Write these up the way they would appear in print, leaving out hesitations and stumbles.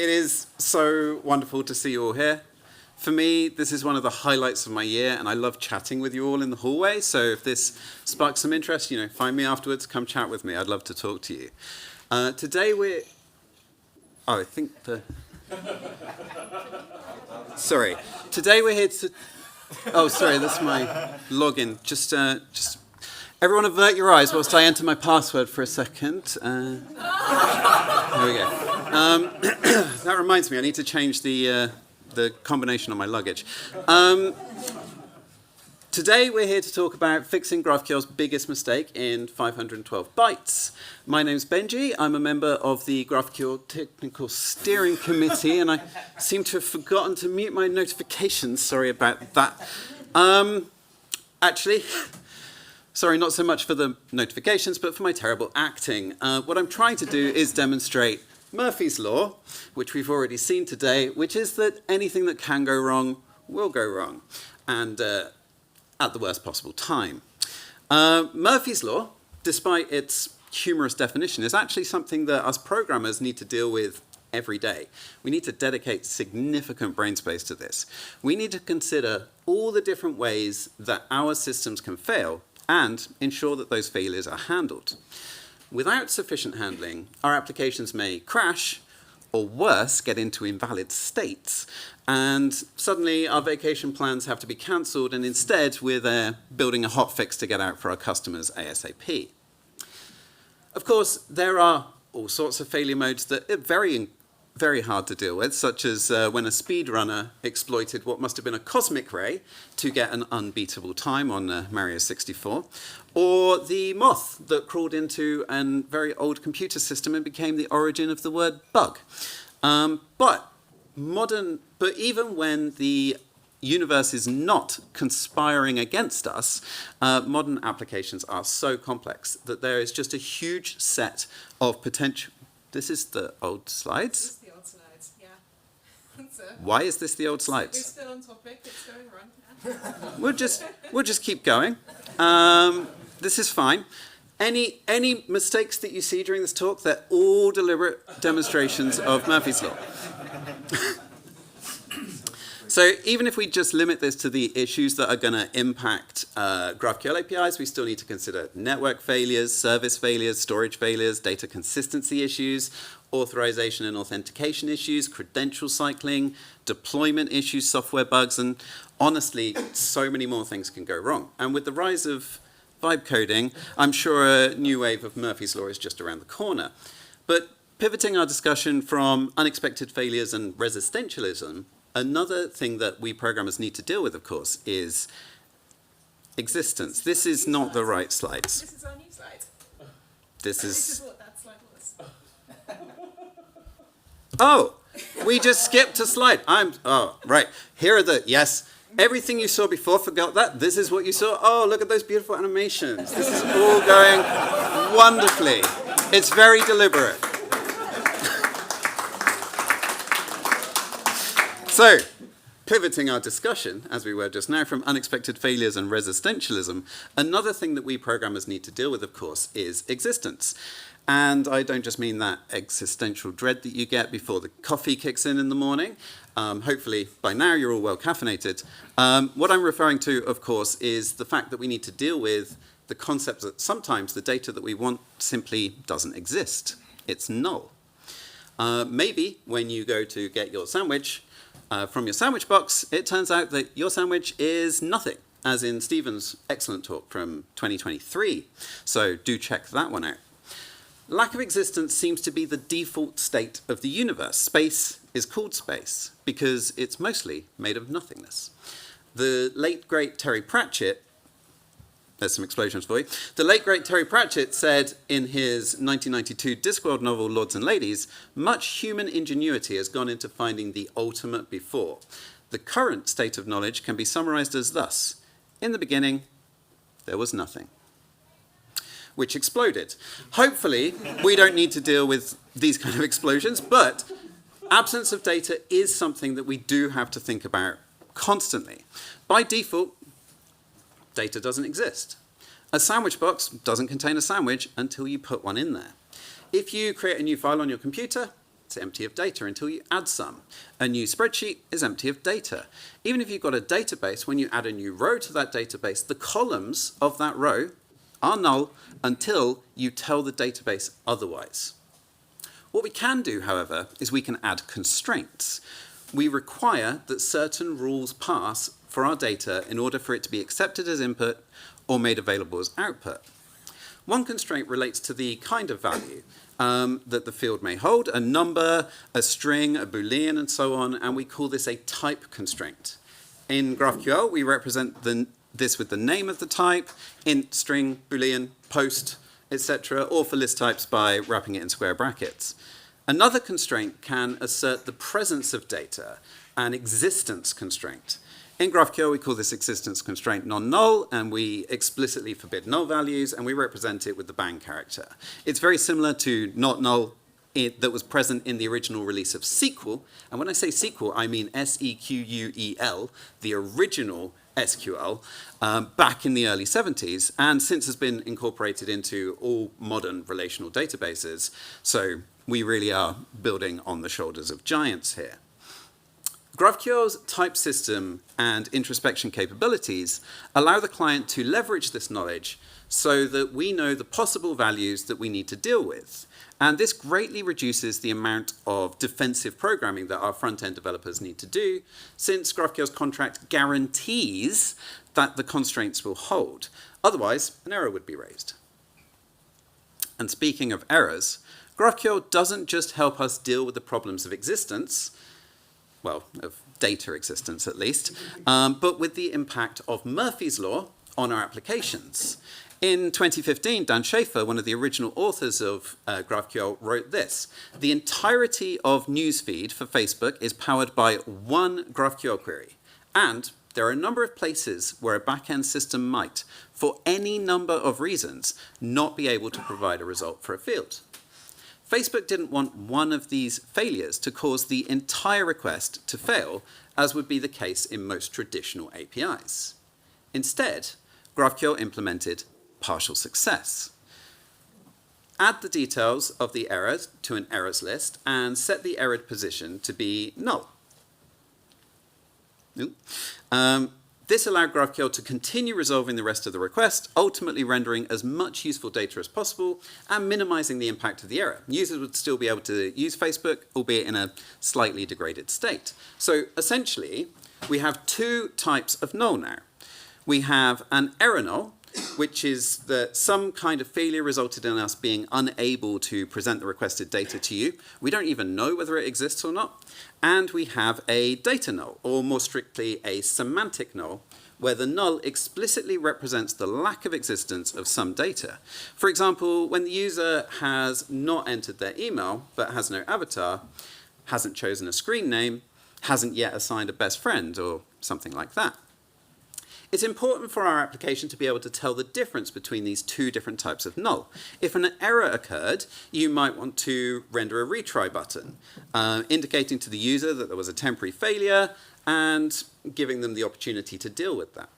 It is so wonderful to see you all here. For me, this is one of the highlights of my year, and I love chatting with you all in the hallway. So if this sparks some interest, find me afterwards, come chat with me. I'd love to talk to you. Today we're... Oh, I think the... Sorry. Today we're here to... Oh, sorry, that's my login. Just everyone avert your eyes whilst I enter my password for a second. There we go. That reminds me, I need to change the combination on my luggage. Today we're here to talk about fixing GraphQL's biggest mistake in 512 bytes. My name's Benjie. I'm a member of the GraphQL Technical Steering Committee, and I seem to have forgotten to mute my notifications. Sorry about that. Actually, sorry, not so much for the notifications, but for my terrible acting. What I'm trying to do is demonstrate Murphy's Law, which we've already seen today, which is that anything that can go wrong will go wrong, and at the worst possible time. Murphy's Law, despite its humorous definition, is actually something that us programmers need to deal with every day. We need to dedicate significant brain space to this. We need to consider all the different ways that our systems can fail and ensure that those failures are handled. Without sufficient handling, our applications may crash, or worse, get into invalid states. And suddenly our vacation plans have to be cancelled, and instead we're there building a hotfix to get out for our customers ASAP. Of course, there are all sorts of failure modes that are very hard to deal with, such as when a speedrunner exploited what must have been a cosmic ray to get an unbeatable time on Mario 64, or the moth that crawled into a very old computer system and became the origin of the word bug. But even when the universe is not conspiring against us, modern applications are so complex that there is just a huge set of potential. This is the old slides? This is the old slides, yeah. Why is this the old slides? We're still on topic, it's going wrong. Yeah. We'll just keep going. This is fine. Any mistakes that you see during this talk, they're all deliberate demonstrations of Murphy's Law. So even if we just limit this to the issues that are going to impact GraphQL APIs, we still need to consider network failures, service failures, storage failures, data consistency issues, authorization and authentication issues, credential cycling, deployment issues, software bugs, and honestly, so many more things can go wrong. And with the rise of vibe coding, I'm sure a new wave of Murphy's Law is just around the corner. But pivoting our discussion from unexpected failures and resistentialism, another thing that we programmers need to deal with, of course, is existence. This is not the right slides. This is our new slide. This This is... is what that slide was. Oh, we just skipped a slide. Oh, right. Here are the... Yes. Everything you saw before, forgot that. This is what you saw. Oh, look at those beautiful animations. This is all going wonderfully. It's very deliberate. So, pivoting our discussion, as we were just now, from unexpected failures and resistentialism, another thing that we programmers need to deal with, of course, is existence. And I don't just mean that existential dread that you get before the coffee kicks in the morning. Hopefully, by now, you're all well caffeinated. What I'm referring to, of course, is the fact that we need to deal with the concept that sometimes the data that we want simply doesn't exist. It's null. Maybe when you go to get your sandwich, from your sandwich box, it turns out that your sandwich is nothing, as in Stephen's excellent talk from 2023. So do check that one out. Lack of existence seems to be the default state of the universe. Space is called space because it's mostly made of nothingness. The late, great Terry Pratchett, there's some explosions for you. The late, great Terry Pratchett said in his 1992 Discworld novel, Lords and Ladies, much human ingenuity has gone into finding the ultimate before. The current state of knowledge can be summarized as thus. In the beginning, there was nothing, which exploded. Hopefully, we don't need to deal with these kind of explosions, but absence of data is something that we do have to think about constantly. By default, data doesn't exist. A sandwich box doesn't contain a sandwich until you put one in there. If you create a new file on your computer, it's empty of data until you add some. A new spreadsheet is empty of data. Even if you've got a database, when you add a new row to that database, the columns of that row are null until you tell the database otherwise. What we can do, however, is we can add constraints. We require that certain rules pass for our data in order for it to be accepted as input or made available as output. One constraint relates to the kind of value that the field may hold, a number, a string, a boolean, and so on, and we call this a type constraint. In GraphQL, we represent this with the name of the type, int, string, boolean, post, etc., or for list types by wrapping it in square brackets. Another constraint can assert the presence of data, an existence constraint. In GraphQL, we call this existence constraint non-null, and we explicitly forbid null values, and we represent it with the bang character. It's very similar to not null that was present in the original release of SQL. And when I say SQL, I mean SEQUEL, the original SQL, back in the early 70s, and since has been incorporated into all modern relational databases. So we really are building on the shoulders of giants here. GraphQL's type system and introspection capabilities allow the client to leverage this knowledge so that we know the possible values that we need to deal with. And this greatly reduces the amount of defensive programming that our front-end developers need to do, since GraphQL's contract guarantees that the constraints will hold. Otherwise, an error would be raised. And speaking of errors, GraphQL doesn't just help us deal with the problems of existence, well, of data existence at least, but with the impact of Murphy's Law on our applications. In 2015, Dan Schafer, one of the original authors of GraphQL, wrote this: the entirety of newsfeed for Facebook is powered by one GraphQL query. And there are a number of places where a back-end system might, for any number of reasons, not be able to provide a result for a field. Facebook didn't want one of these failures to cause the entire request to fail, as would be the case in most traditional APIs. Instead, GraphQL implemented partial success. Add the details of the error to an errors list and set the errored position to be null. This allowed GraphQL to continue resolving the rest of the request, ultimately rendering as much useful data as possible and minimizing the impact of the error. Users would still be able to use Facebook, albeit in a slightly degraded state. So essentially, we have two types of null now. We have an error null, which is that some kind of failure resulted in us being unable to present the requested data to you. We don't even know whether it exists or not. And we have a data null, or more strictly a semantic null, where the null explicitly represents the lack of existence of some data. For example, when the user has not entered their email, but has no avatar, hasn't chosen a screen name, hasn't yet assigned a best friend, or something like that. It's important for our application to be able to tell the difference between these two different types of null. If an error occurred, you might want to render a retry button, indicating to the user that there was a temporary failure and giving them the opportunity to deal with that.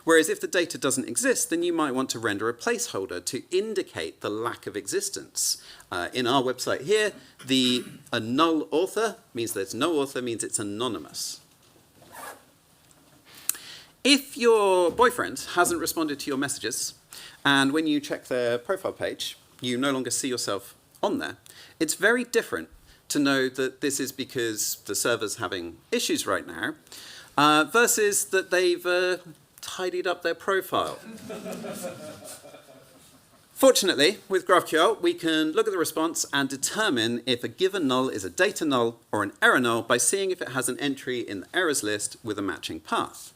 Whereas if the data doesn't exist, then you might want to render a placeholder to indicate the lack of existence. In our website here, a null author means there's no author, means it's anonymous. If your boyfriend hasn't responded to your messages, and when you check their profile page, you no longer see yourself on there, it's very different to know that this is because the server's having issues right now, versus that they've tidied up their profile. Fortunately, with GraphQL, we can look at the response and determine if a given null is a data null or an error null by seeing if it has an entry in the errors list with a matching path.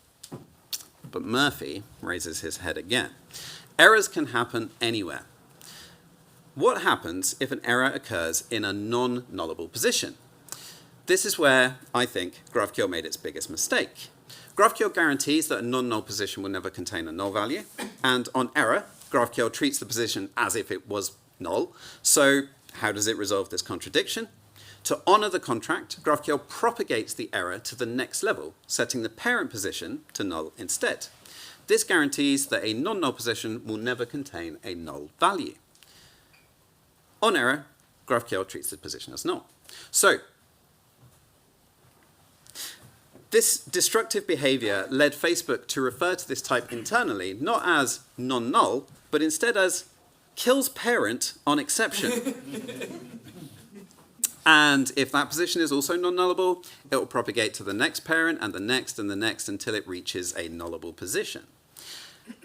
But Murphy raises his head again. Errors can happen anywhere. What happens if an error occurs in a non-nullable position? This is where I think GraphQL made its biggest mistake. GraphQL guarantees that a non-null position will never contain a null value, and on error, GraphQL treats the position as if it was null. So how does it resolve this contradiction? To honor the contract, GraphQL propagates the error to the next level, setting the parent position to null instead. This guarantees that a non-null position will never contain a null value. On error, GraphQL treats the position as null. So, this destructive behavior led Facebook to refer to this type internally, not as non-null, but instead as kills parent on exception. And if that position is also non-nullable, it will propagate to the next parent and the next and the next until it reaches a nullable position.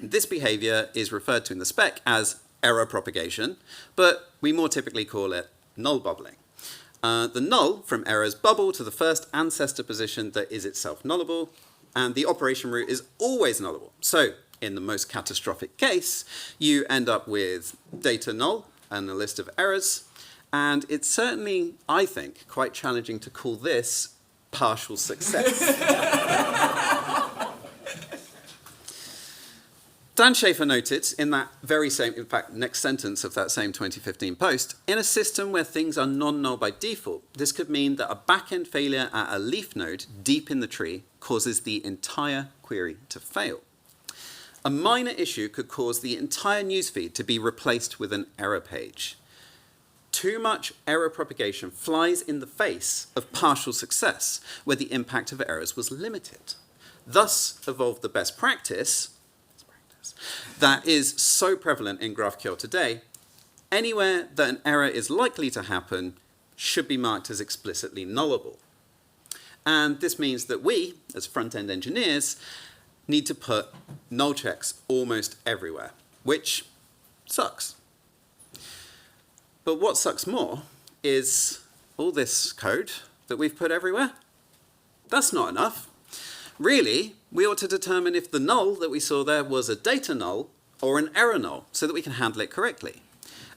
This behavior is referred to in the spec as error propagation, but we more typically call it null bubbling. The null from errors bubble to the first ancestor position that is itself nullable, and the operation root is always nullable. So, in the most catastrophic case, you end up with data null and a list of errors, and it's certainly, I think, quite challenging to call this partial success. Dan Schaefer noted in that very same, in fact, next sentence of that same 2015 post, in a system where things are non-null by default, this could mean that a back-end failure at a leaf node deep in the tree causes the entire query to fail. A minor issue could cause the entire newsfeed to be replaced with an error page. Too much error propagation flies in the face of partial success, where the impact of errors was limited. Thus evolved the best practice that is so prevalent in GraphQL today. Anywhere that an error is likely to happen should be marked as explicitly nullable. And this means that we, as front-end engineers, need to put null checks almost everywhere, which sucks. But what sucks more is all this code that we've put everywhere. That's not enough. Really, we ought to determine if the null that we saw there was a data null or an error null so that we can handle it correctly.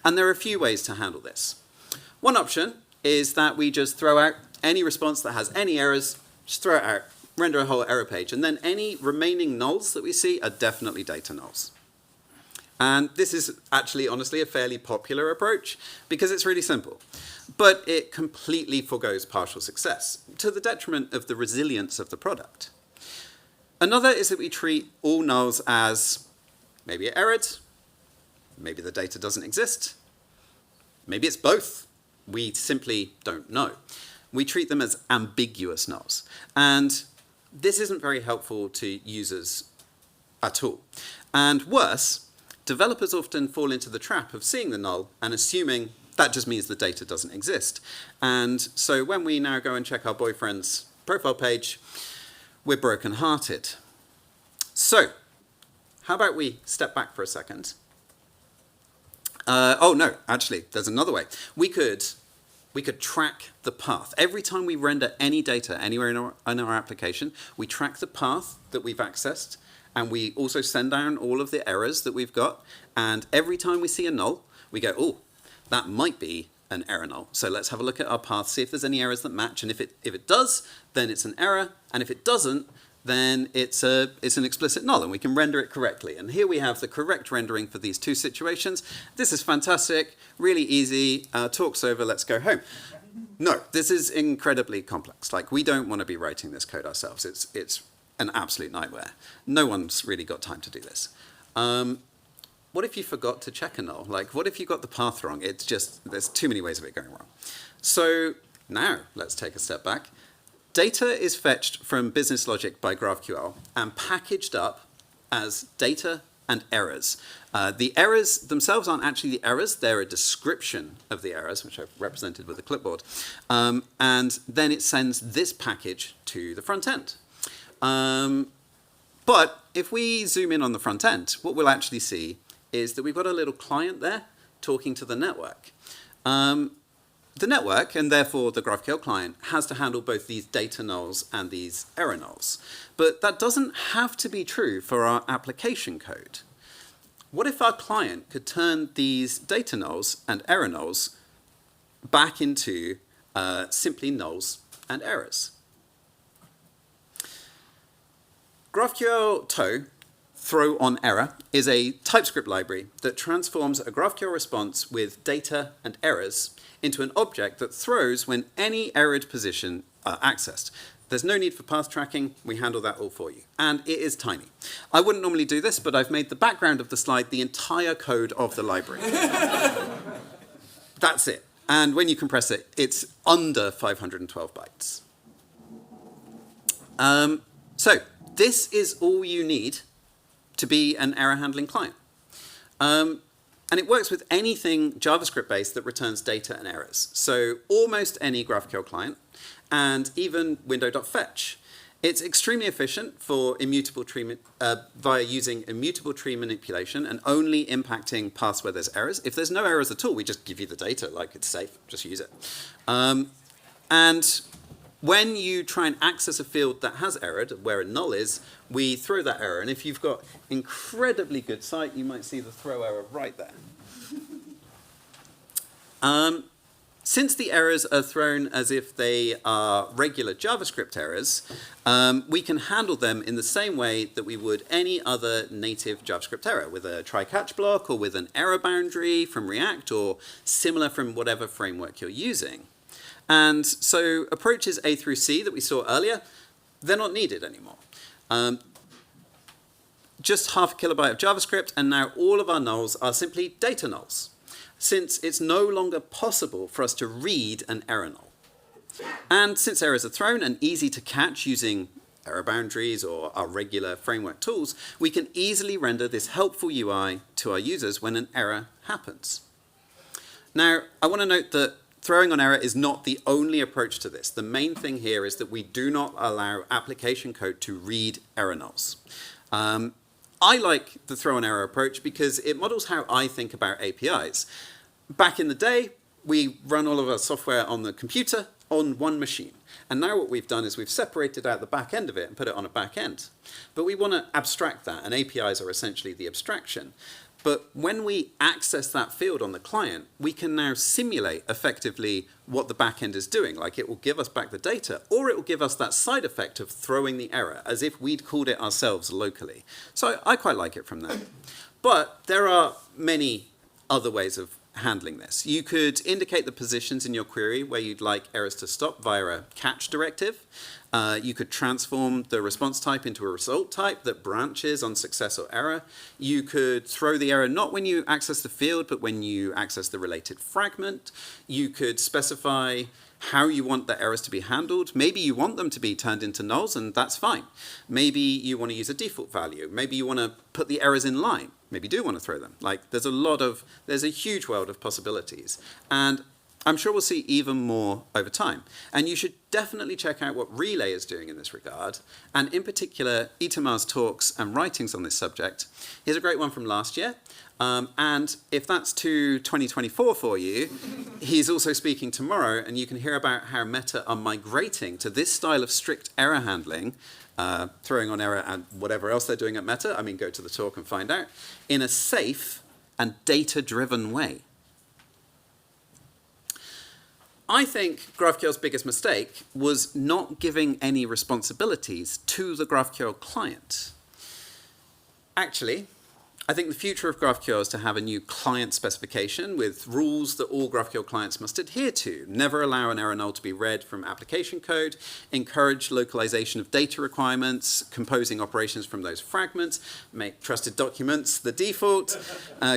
And there are a few ways to handle this. One option is that we just throw out any response that has any errors, just throw it out, render a whole error page, and then any remaining nulls that we see are definitely data nulls. And this is actually, honestly, a fairly popular approach because it's really simple. But it completely forgoes partial success to the detriment of the resilience of the product. Another is that we treat all nulls as maybe it errored, maybe the data doesn't exist, maybe it's both. We simply don't know. We treat them as ambiguous nulls. And this isn't very helpful to users at all. And worse, developers often fall into the trap of seeing the null and assuming that just means the data doesn't exist. And so when we now go and check our boyfriend's profile page, we're broken-hearted. So, how about we step back for a second? Oh no, actually, there's another way. We could track the path. Every time we render any data anywhere in our application, we track the path that we've accessed, and we also send down all of the errors that we've got. And every time we see a null, we go, oh, that might be an error null. So let's have a look at our path, see if there's any errors that match. And if it does, then it's an error. And if it doesn't, then it's an explicit null, and we can render it correctly. And here we have the correct rendering for these two situations. This is fantastic, really easy. Talk's over, let's go home. No, this is incredibly complex. Like, we don't want to be writing this code ourselves. It's an absolute nightmare. No one's really got time to do this. What if you forgot to check a null? Like, what if you got the path wrong? It's just, there's too many ways of it going wrong. So now, let's take a step back. Data is fetched from business logic by GraphQL and packaged up as data and errors. The errors themselves aren't actually the errors, they're a description of the errors, which I've represented with a clipboard. And then it sends this package to the front end. But if we zoom in on the front end, what we'll actually see is that we've got a little client there talking to the network. The network, and therefore the GraphQL client, has to handle both these data nulls and these error nulls. But that doesn't have to be true for our application code. What if our client could turn these data nulls and error nulls back into simply nulls and errors? GraphQL-toe throw on error is a TypeScript library that transforms a GraphQL response with data and errors into an object that throws when any errored position are accessed. There's no need for path tracking. We handle that all for you. And it is tiny. I wouldn't normally do this, but I've made the background of the slide the entire code of the library. That's it. And when you compress it, it's under 512 bytes. So this is all you need to be an error handling client. And it works with anything JavaScript-based that returns data and errors. So almost any GraphQL client, and even window.fetch. It's extremely efficient for immutable tree via using immutable tree manipulation and only impacting paths where there's errors. If there's no errors at all, we just give you the data, like it's safe, just use it. And when you try and access a field that has errored, where a null is, we throw that error. And if you've got incredibly good sight, you might see the throw error right there. Since the errors are thrown as if they are regular JavaScript errors, we can handle them in the same way that we would any other native JavaScript error, with a try-catch block or with an error boundary from React or similar from whatever framework you're using. And so approaches A through C that we saw earlier, they're not needed anymore. Just half a kilobyte of JavaScript, and now all of our nulls are simply data nulls, since it's no longer possible for us to read an error null. And since errors are thrown and easy to catch using error boundaries or our regular framework tools, we can easily render this helpful UI to our users when an error happens. Now, I want to note that throwing on error is not the only approach to this. The main thing here is that we do not allow application code to read error nulls. I like the throw on error approach because it models how I think about APIs. Back in the day, we run all of our software on the computer on one machine. And now what we've done is we've separated out the back end of it and put it on a back end. But we want to abstract that, and APIs are essentially the abstraction. But when we access that field on the client, we can now simulate effectively what the backend is doing. Like it will give us back the data, or it will give us that side effect of throwing the error as if we'd called it ourselves locally. So I quite like it from that. But there are many other ways of handling this. You could indicate the positions in your query where you'd like errors to stop via a catch directive. You could transform the response type into a result type that branches on success or error. You could throw the error not when you access the field, but when you access the related fragment. You could specify how you want the errors to be handled. Maybe you want them to be turned into nulls, and that's fine. Maybe you want to use a default value. Maybe you want to put the errors in line. Maybe you do want to throw them. Like there's a huge world of possibilities. And I'm sure we'll see even more over time. And you should definitely check out what Relay is doing in this regard, and in particular, Itamar's talks and writings on this subject. Here's a great one from last year. And if that's to 2024 for you, he's also speaking tomorrow, and you can hear about how Meta are migrating to this style of strict error handling, throwing on error and whatever else they're doing at Meta. I mean, go to the talk and find out, in a safe and data-driven way. I think GraphQL's biggest mistake was not giving any responsibilities to the GraphQL client. Actually, I think the future of GraphQL is to have a new client specification with rules that all GraphQL clients must adhere to. Never allow an error null to be read from application code, encourage localization of data requirements, composing operations from those fragments, make trusted documents the default,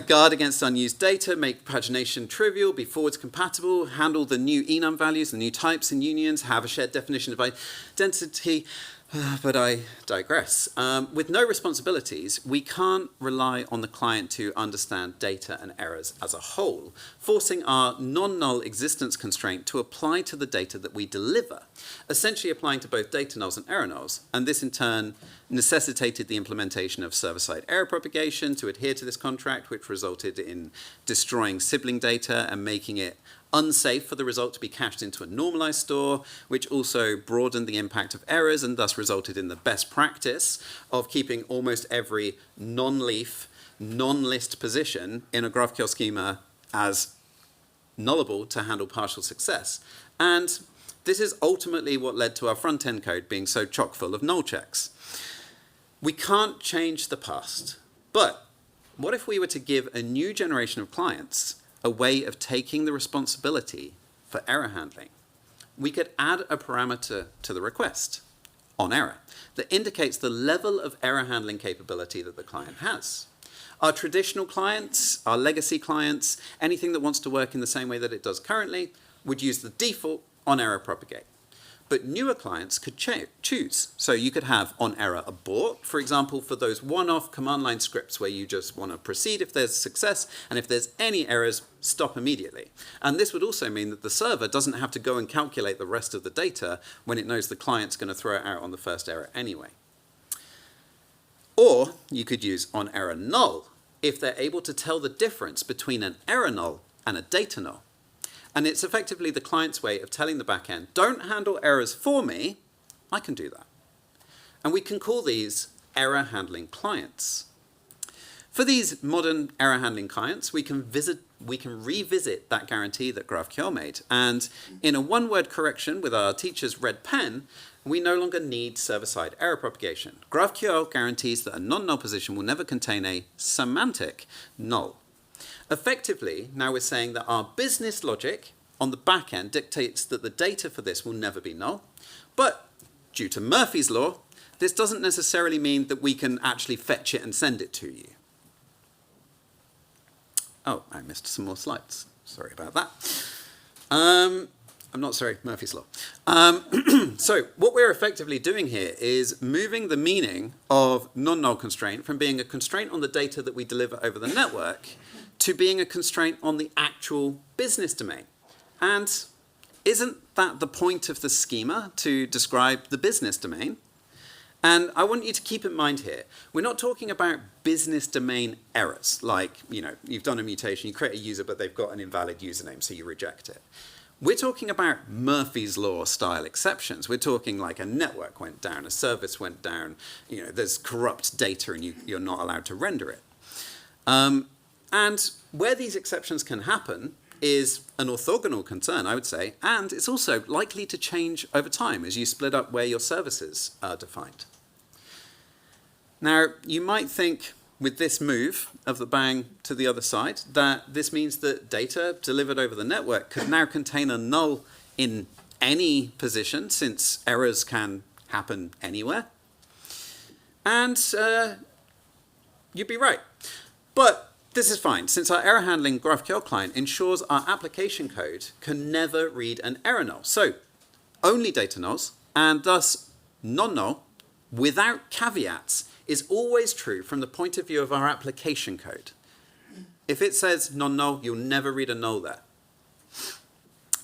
guard against unused data, make pagination trivial, be forwards compatible, handle the new enum values, the new types and unions, have a shared definition of identity. But I digress. With no responsibilities, we can't rely on the client to understand data and errors as a whole, forcing our non-null existence constraint to apply to the data that we deliver, essentially applying to both data nulls and error nulls. And this in turn necessitated the implementation of server-side error propagation to adhere to this contract, which resulted in destroying sibling data and making it unsafe for the result to be cached into a normalized store, which also broadened the impact of errors and thus resulted in the best practice of keeping almost every non-leaf, non-list position in a GraphQL schema as nullable to handle partial success. And this is ultimately what led to our front-end code being so chock full of null checks. We can't change the past, but what if we were to give a new generation of clients a way of taking the responsibility for error handling? We could add a parameter to the request on error that indicates the level of error handling capability that the client has. Our traditional clients, our legacy clients, anything that wants to work in the same way that it does currently, would use the default on-error propagate. But newer clients could choose. So you could have on-error abort, for example, for those one-off command line scripts where you just want to proceed if there's success, and if there's any errors, stop immediately. And this would also mean that the server doesn't have to go and calculate the rest of the data when it knows the client's going to throw it out on the first error anyway. Or you could use on-error null if they're able to tell the difference between an error null and a data null. And it's effectively the client's way of telling the backend, don't handle errors for me, I can do that. And we can call these error handling clients. For these modern error handling clients, we can revisit that guarantee that GraphQL made. And in a one-word correction with our teacher's red pen, we no longer need server-side error propagation. GraphQL guarantees that a non-null position will never contain a semantic null. Effectively, now we're saying that our business logic on the back end dictates that the data for this will never be null. But due to Murphy's law, this doesn't necessarily mean that we can actually fetch it and send it to you. Oh, I missed some more slides. Sorry about that. I'm not sorry, Murphy's law. So what we're effectively doing here is moving the meaning of non-null constraint from being a constraint on the data that we deliver over the network to being a constraint on the actual business domain. And isn't that the point of the schema, to describe the business domain? And I want you to keep in mind here, we're not talking about business domain errors, like, you've done a mutation, you create a user, but they've got an invalid username, so you reject it. We're talking about Murphy's Law style exceptions. We're talking like a network went down, a service went down, there's corrupt data and you're not allowed to render it. And where these exceptions can happen is an orthogonal concern, I would say, and it's also likely to change over time as you split up where your services are defined. Now, you might think with this move of the bang to the other side that this means that data delivered over the network could now contain a null in any position, since errors can happen anywhere. And you'd be right. But this is fine, since our error handling GraphQL client ensures our application code can never read an error null. So only data nulls, and thus non-null, without caveats, is always true from the point of view of our application code. If it says non-null, you'll never read a null there.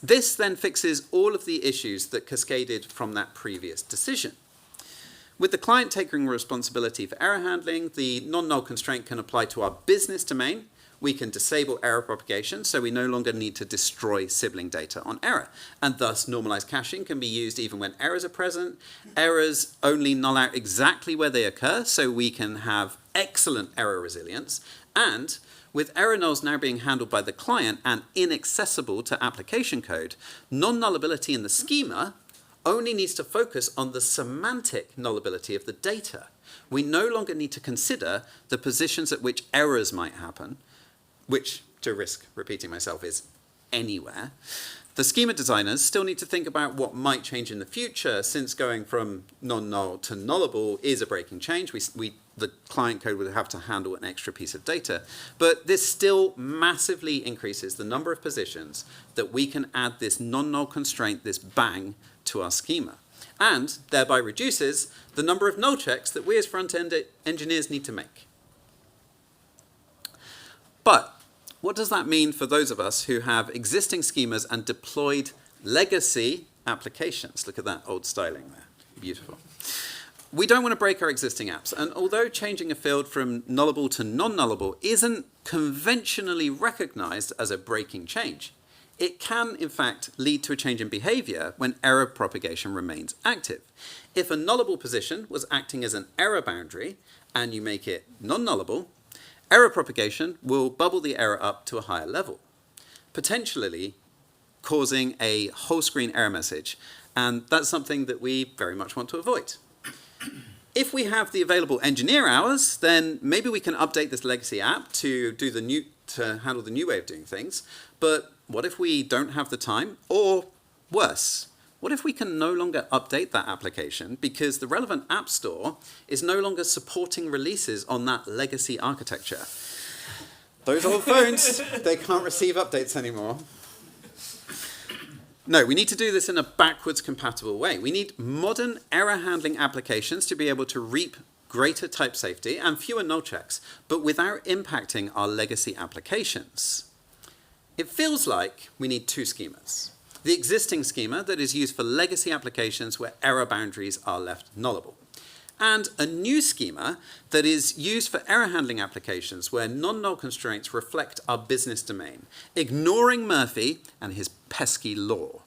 This then fixes all of the issues that cascaded from that previous decision. With the client taking responsibility for error handling, the non-null constraint can apply to our business domain. We can disable error propagation, so we no longer need to destroy sibling data on error. And thus, normalized caching can be used even when errors are present. Errors only null out exactly where they occur, so we can have excellent error resilience. And with error nulls now being handled by the client and inaccessible to application code, non-nullability in the schema only needs to focus on the semantic nullability of the data. We no longer need to consider the positions at which errors might happen, which, to risk repeating myself, is anywhere. The schema designers still need to think about what might change in the future, since going from non-null to nullable is a breaking change. The client code would have to handle an extra piece of data. But this still massively increases the number of positions that we can add this non-null constraint, this bang, to our schema, and thereby reduces the number of null checks that we as front-end engineers need to make. But what does that mean for those of us who have existing schemas and deployed legacy applications? Look at that old styling there. Beautiful. We don't want to break our existing apps, and although changing a field from nullable to non-nullable isn't conventionally recognized as a breaking change, it can, in fact, lead to a change in behavior when error propagation remains active. If a nullable position was acting as an error boundary and you make it non-nullable, error propagation will bubble the error up to a higher level, potentially causing a whole screen error message. And that's something that we very much want to avoid. If we have the available engineer hours, then maybe we can update this legacy app to handle the new way of doing things. But what if we don't have the time? Or worse, What if we can no longer update that application because the relevant app store is no longer supporting releases on that legacy architecture? Those old phones, they can't receive updates anymore. No, we need to do this in a backwards compatible way. We need modern error handling applications to be able to reap greater type safety and fewer null checks, but without impacting our legacy applications. It feels like we need two schemas. The existing schema that is used for legacy applications where error boundaries are left nullable, and a new schema that is used for error handling applications where non-null constraints reflect our business domain, ignoring Murphy and his pesky law.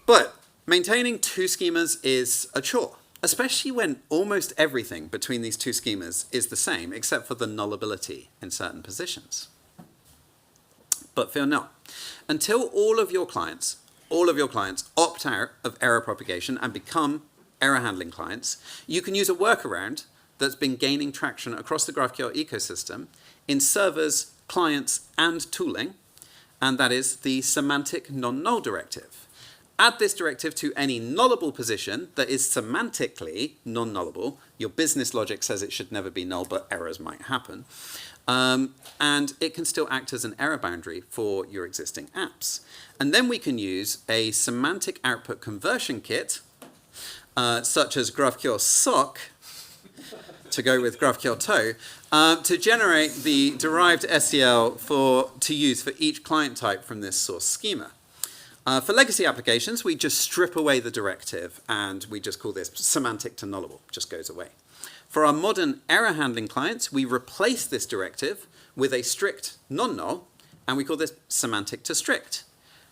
But maintaining two schemas is a chore, especially when almost everything between these two schemas is the same, except for the nullability in certain positions. But fear not. Until all of your clients opt out of error propagation and become error handling clients, you can use a workaround that's been gaining traction across the GraphQL ecosystem in servers, clients, and tooling, and that is the Semantic non-null directive. Add this directive to any nullable position that is semantically non-nullable. Your business logic says it should never be null, but errors might happen. And it can still act as an error boundary for your existing apps. And then we can use a semantic output conversion kit, such as GraphQL sock, to go with GraphQL-toe, to generate the derived SEL to use for each client type from this source schema. For legacy applications, we just strip away the directive, and we just call this semantic to nullable, just goes away. For our modern error handling clients, we replace this directive with a strict non-null, and we call this semantic to strict.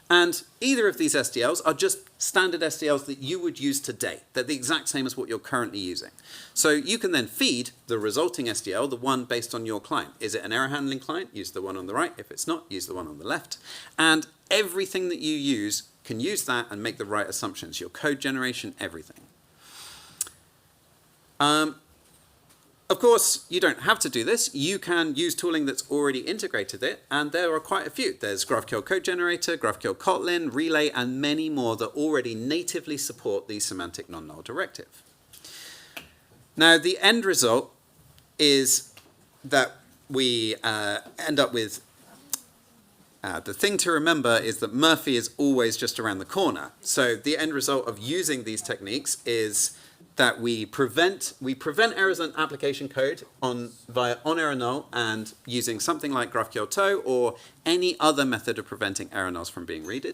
And either of these SDLs are just standard SDLs that you would use today. They're the exact same as what you're currently using. So you can then feed the resulting SDL, the one based on your client. Is it an error handling client? Use the one on the right. If it's not, use the one on the left. And everything that you use can use that and make the right assumptions. Your code generation, everything. Of course, you don't have to do this. You can use tooling that's already integrated it, and there are quite a few. There's GraphQL Code Generator, GraphQL Kotlin, Relay, and many more that already natively support the semantic non-null directive. Now, the end result is that we end up with the thing to remember is that Murphy is always just around the corner. So the end result of using these techniques is that we prevent errors in application code via on-error null and using something like GraphQL-toe or any other method of preventing error nulls from being read.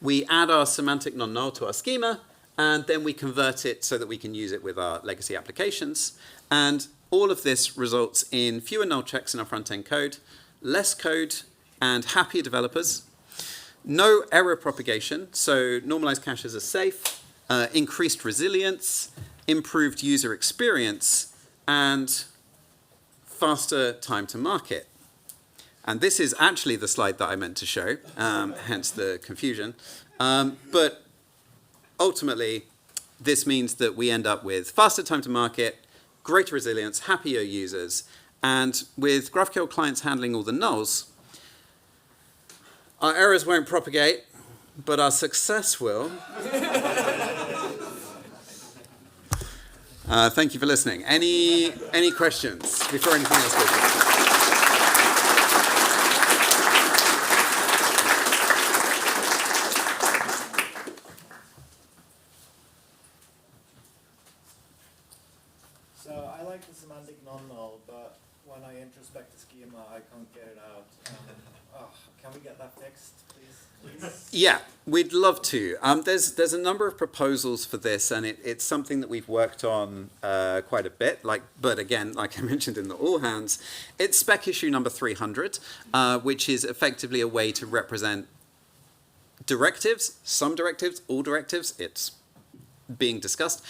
We add our semantic non-null to our schema, and then we convert it so that we can use it with our legacy applications. And all of this results in fewer null checks in our front-end code, less code, and happier developers. No error propagation, so normalized caches are safe. Increased resilience, improved user experience, and faster time to market. And this is actually the slide that I meant to show, hence the confusion. But ultimately, this means that we end up with faster time to market, greater resilience, happier users, and with GraphQL clients handling all the nulls, our errors won't propagate, but our success will. Thank you for listening. Any questions before anything else goes on? So I like the semantic non-null, but when I introspect the schema, I can't get it out. Can we get that fixed, please? Yeah, we'd love to. There's a number of proposals for this, and it's something that we've worked on quite a bit. But again, like I mentioned in the all hands, it's spec issue number 300, which is effectively a way to represent directives, some directives, all directives. It's being discussed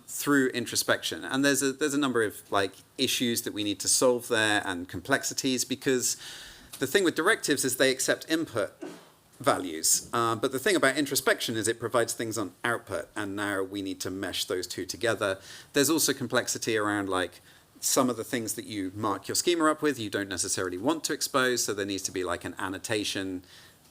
through introspection, and there's a number of issues that we need to solve there and complexities, because the thing with directives is they accept input values, but the thing about introspection is it provides things on output, and now we need to mesh those two together. There's also complexity around some of the things that you mark your schema up with you don't necessarily want to expose, so there needs to be an annotation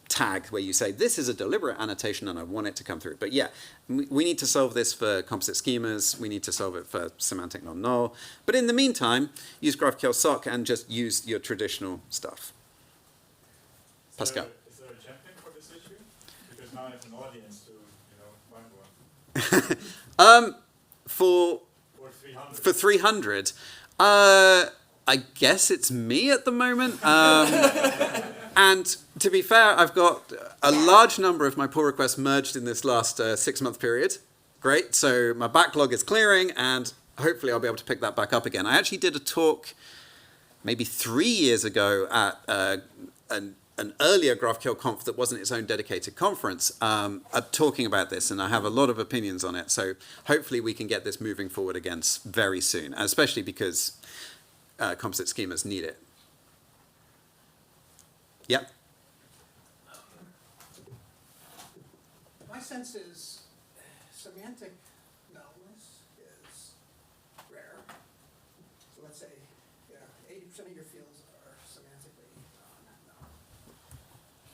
tag where you say, this is a deliberate annotation and I want it to come through. But yeah, we need to solve this for composite schemas. We need to solve it for semantic non-null. But in the meantime, use GraphQL sock and just use your traditional stuff. Pascal. Is there a champion for this issue? Because now I have an audience to, find one. For 300. For 300, I guess it's me at the moment. And to be fair, I've got a large number of my pull requests merged in this last 6-month period. Great, so my backlog is clearing, and hopefully I'll be able to pick that back up again. I actually did a talk maybe 3 years ago at an earlier GraphQL conf that wasn't its own dedicated conference, talking about this, and I have a lot of opinions on it. So hopefully we can get this moving forward again very soon, especially because composite schemas need it. Yep. My sense is semantic nullness is rare. So let's say 80% of your fields are semantically non-null.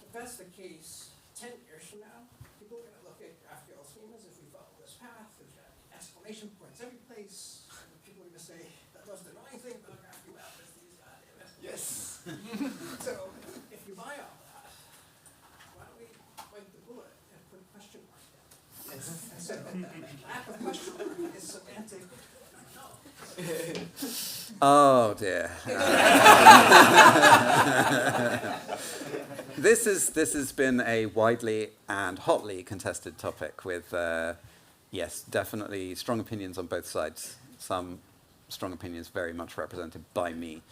If that's the case, 10 years from now, people are going to look at GraphQL schemas if we follow this path. There's got exclamation points every place. And people are going to say, that most annoying thing about GraphQL is these goddamn exclamations. Yes. So if you buy all that, why don't we bite the bullet and put a question mark down? Yes. And so lack of question mark is semantic null. Oh dear. This has been a widely and hotly contested topic with, yes, definitely strong opinions on both sides. Some strong opinions very much represented by me.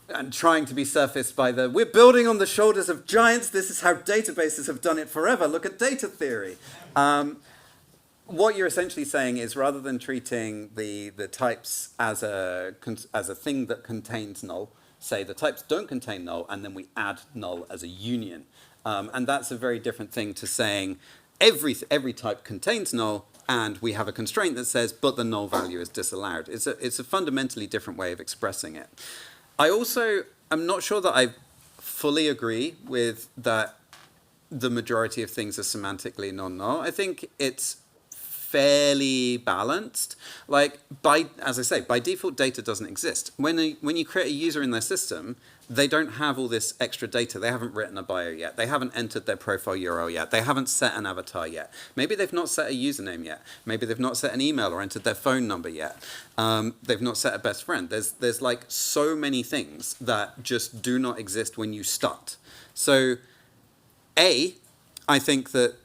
And trying to be surfaced by we're building on the shoulders of giants, this is how databases have done it forever, look at data theory. What you're essentially saying is rather than treating the types as a thing that contains null, say the types don't contain null, and then we add null as a union. And that's a very different thing to saying every type contains null, and we have a constraint that says, but the null value is disallowed. It's a fundamentally different way of expressing it. I also am not sure that I fully agree with that the majority of things are semantically non-null. I think it's fairly balanced. Like, as I say, by default, data doesn't exist. When you create a user in their system, they don't have all this extra data. They haven't written a bio yet. They haven't entered their profile URL yet. They haven't set an avatar yet. Maybe they've not set a username yet. Maybe they've not set an email or entered their phone number yet. They've not set a best friend. There's like so many things that just do not exist when you start. So, I think that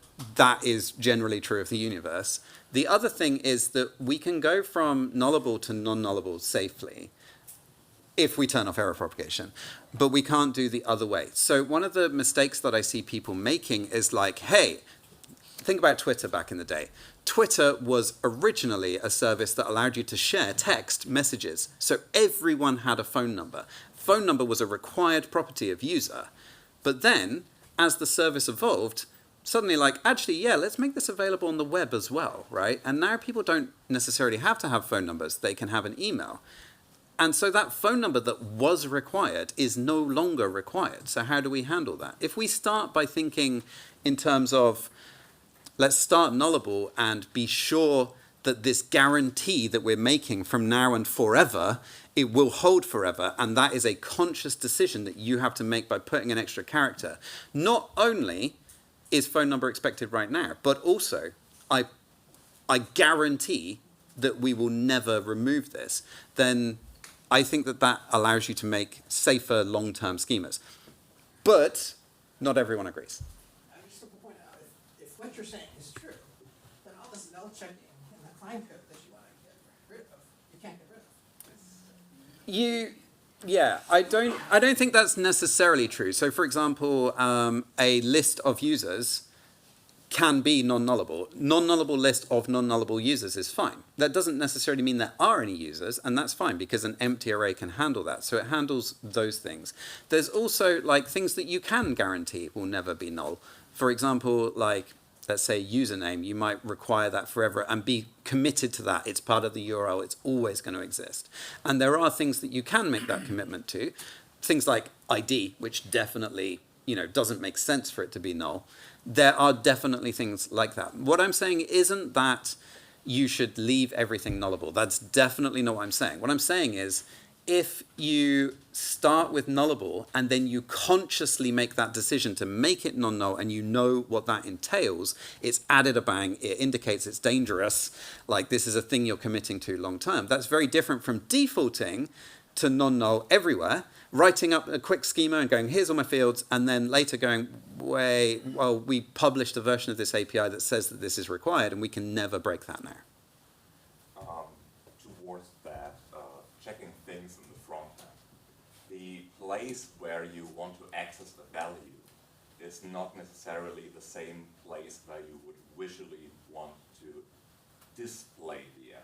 is generally true of the universe. The other thing is that we can go from nullable to non-nullable safely if we turn off error propagation, but we can't do the other way. So one of the mistakes that I see people making is like, hey, think about Twitter back in the day. Twitter was originally a service that allowed you to share text messages. So everyone had a phone number. Phone number was a required property of user. But then, as the service evolved, suddenly like, actually, yeah, let's make this available on the web as well, right? And now people don't necessarily have to have phone numbers. They can have an email. And so that phone number that was required is no longer required. So how do we handle that? If we start by thinking in terms of, let's start nullable and be sure that this guarantee that we're making from now and forever, it will hold forever, and that is a conscious decision that you have to make by putting an extra character. Not only is phone number expected right now, but also I guarantee that we will never remove this, then I think that allows you to make safer long-term schemas. But not everyone agrees. I just want to point out, if what you're saying is true, then all this null checking in the client code that you want to get rid of, you can't get rid of. Yeah, I don't think that's necessarily true. So, for example, a list of users can be non-nullable. Non-nullable list of non-nullable users is fine. That doesn't necessarily mean there are any users, and that's fine because an empty array can handle that. So it handles those things. There's also like things that you can guarantee will never be null. For example, like let's say username, you might require that forever and be committed to that. It's part of the URL. It's always going to exist. And there are things that you can make that commitment to. Things like ID, which definitely doesn't make sense for it to be null. There are definitely things like that. What I'm saying isn't that you should leave everything nullable. That's definitely not what I'm saying. What I'm saying is, if you start with nullable and then you consciously make that decision to make it non-null and you know what that entails, it's added a bang, it indicates it's dangerous, like this is a thing you're committing to long term. That's very different from defaulting to non-null everywhere, writing up a quick schema and going, here's all my fields, and then later going, wait, well, we published a version of this API that says that this is required and we can never break that now. Towards that, checking things in the front end. The place where you want to access the value is not necessarily the same place where you would visually want to display the error.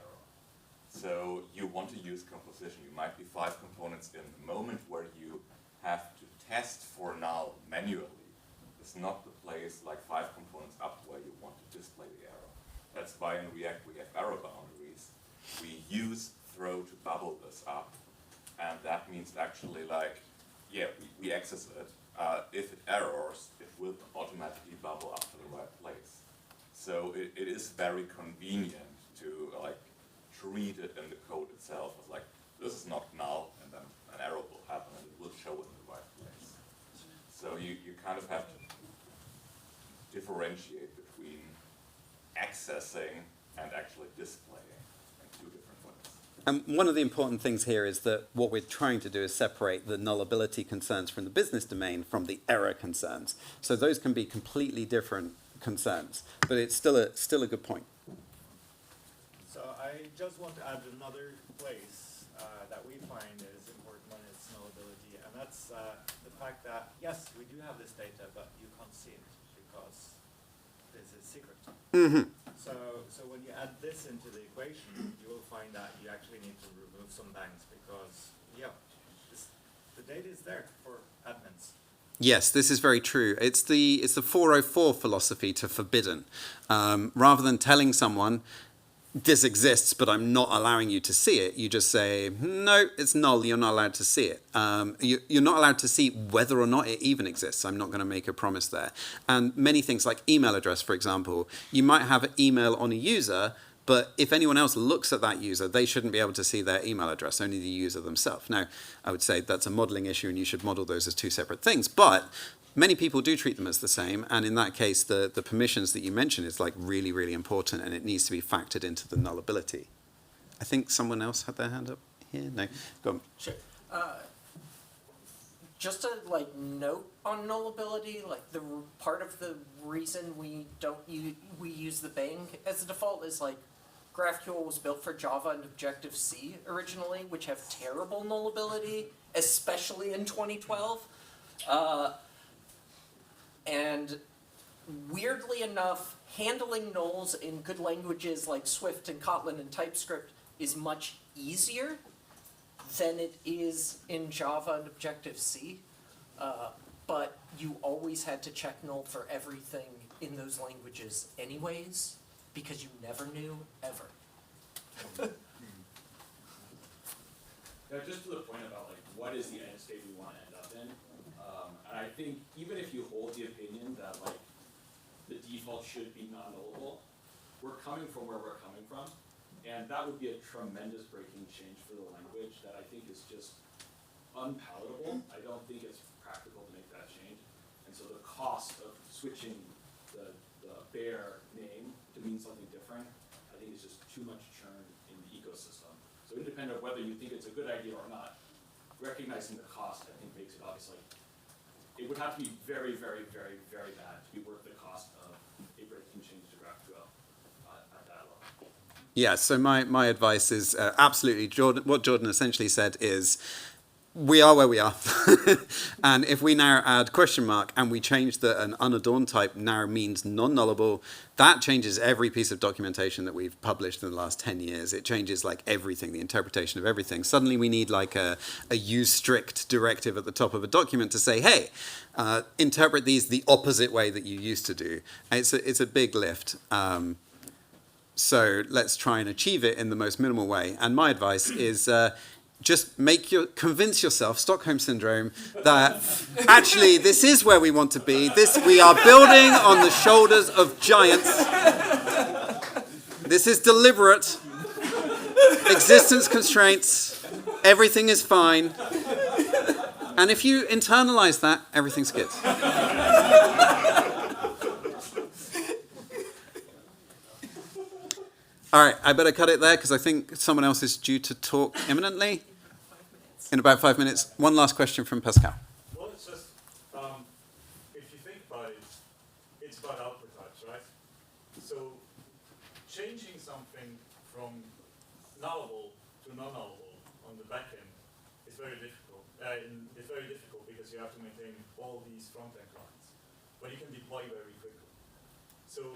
So you want to use composition. You might be 5 components in. The moment where you have to test for null manually is not the place like 5 components up where you want to display the error. That's why in React we have error boundaries. We use throw to bubble this up, and that means actually like, yeah, we access it. If it errors, it will automatically bubble up to the right place. So it is very convenient to like treat it in the code itself as like, this is not null, and then an error will happen and it will show it in the right place. So you kind of have to differentiate between accessing and actually displaying in 2 different ways. And one of the important things here is that what we're trying to do is separate the nullability concerns from the business domain from the error concerns. So those can be completely different concerns, but it's still a good point. So I just want to add another place that we find is important when it's nullability, and that's the fact that, yes, we do have this data, but you can't see it because this is secret. Mm-hmm. So when you add this into the equation, you will find that you actually need to remove some bangs because, yeah, the data is there for admins. Yes, this is very true. It's the 404 philosophy to forbidden. Rather than telling someone, this exists, but I'm not allowing you to see it, you just say, no, it's null, you're not allowed to see it. You're not allowed to see whether or not it even exists. I'm not going to make a promise there. And many things like email address, for example, you might have an email on a user, but if anyone else looks at that user, they shouldn't be able to see their email address, only the user themselves. Now, I would say that's a modeling issue and you should model those as 2 separate things, but many people do treat them as the same, and in that case, the permissions that you mentioned is like really, really important, and it needs to be factored into the nullability. I think someone else had their hand up here. No, go on. Sure. Just a note on nullability, like the part of the reason we use the bang as a default is like GraphQL was built for Java and Objective-C originally, which have terrible nullability, especially in 2012. And weirdly enough, handling nulls in good languages like Swift and Kotlin and TypeScript is much easier than it is in Java and Objective-C. But you always had to check null for everything in those languages anyways, because you never knew, ever. Yeah, just to the point about what is the end state we want to end up in. And I think even if you hold the opinion that the default should be non-nullable, we're coming from where we're coming from, and that would be a tremendous breaking change for the language that I think is just unpalatable. I don't think it's practical to make that change, and so the cost of switching the bare name to mean something different, I think is just too much churn in the ecosystem. So independent of whether you think it's a good idea or not, recognizing the cost, I think, makes it obviously. It would have to be very, very, very, very bad to be worth the cost of a breaking change to GraphQL at that level. Yeah, so my advice is absolutely, what Jordan essentially said is, we are where we are. And if we now add question mark and we change that an unadorned type now means non-nullable, that changes every piece of documentation that we've published in the last 10 years. It changes everything, the interpretation of everything. Suddenly we need a use strict directive at the top of a document to say, hey, interpret these the opposite way that you used to do. It's a big lift. So let's try and achieve it in the most minimal way. And my advice is, just convince yourself, Stockholm Syndrome, that actually this is where we want to be. We are building on the shoulders of giants. This is deliberate. Existence constraints. Everything is fine. And if you internalize that, everything's good. All right, I better cut it there because I think someone else is due to talk imminently. 5 minutes. In about 5 minutes. One last question from Pascal. Well, it's just, if you think about it, it's about output types, right? So changing something from nullable to non-nullable on the back end is very difficult. It's very difficult because you have to maintain all these front-end clients, but you can deploy very quickly. So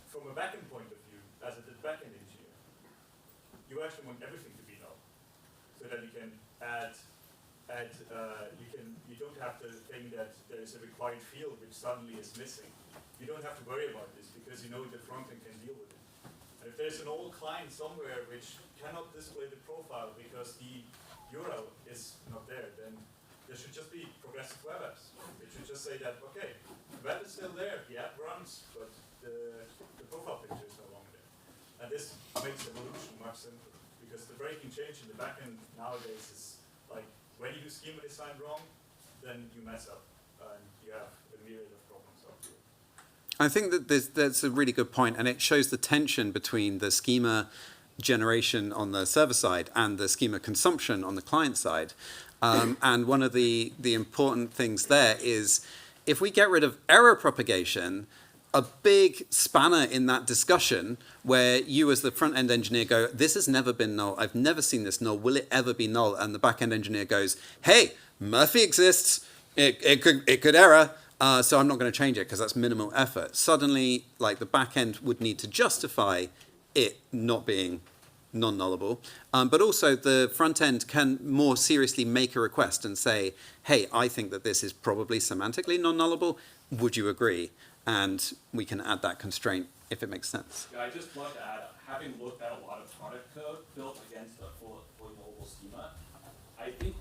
from a back-end point of view, as a back-end engineer, you actually want everything to be null, so that you can you don't have to think that there is a required field which suddenly is missing. You don't have to worry about this because you know the front-end can deal with it. And if there's an old client somewhere which cannot display the profile because the URL is not there, then there should just be progressive web apps. It should just say that, okay, the web is still there, the app runs, but the profile picture is no longer there. And this makes evolution much simpler, because the breaking change in the backend nowadays is like, when you do schema design wrong, then you mess up, and you have a myriad of problems after it. I think that that's a really good point, and it shows the tension between the schema generation on the server side and the schema consumption on the client side. And one of the important things there is, if we get rid of error propagation, a big spanner in that discussion where you as the front-end engineer go, this has never been null, I've never seen this null, will it ever be null? And the back-end engineer goes, hey, Murphy exists, it could error, so I'm not going to change it because that's minimal effort. Suddenly, like, the back-end would need to justify it not being non-nullable, but also the front-end can more seriously make a request and say, hey, I think that this is probably semantically non-nullable, would you agree? And we can add that constraint if it makes sense. Yeah, I just want to add, having looked at a lot of product code built against a fully nullable schema, I think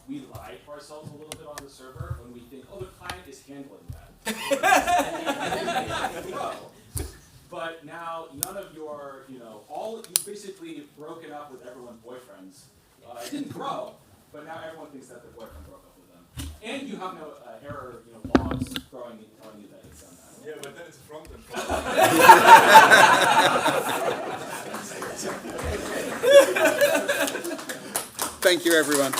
we lie to ourselves a little bit on the server when we think, oh, the client is handling that. But now none of your, you've basically broken up with everyone's boyfriends. It didn't grow, but now everyone thinks that their boyfriend broke up with them. And you have no error, logs growing and telling you that it's done that. Yeah, but then it's a front-end problem. Thank you, everyone.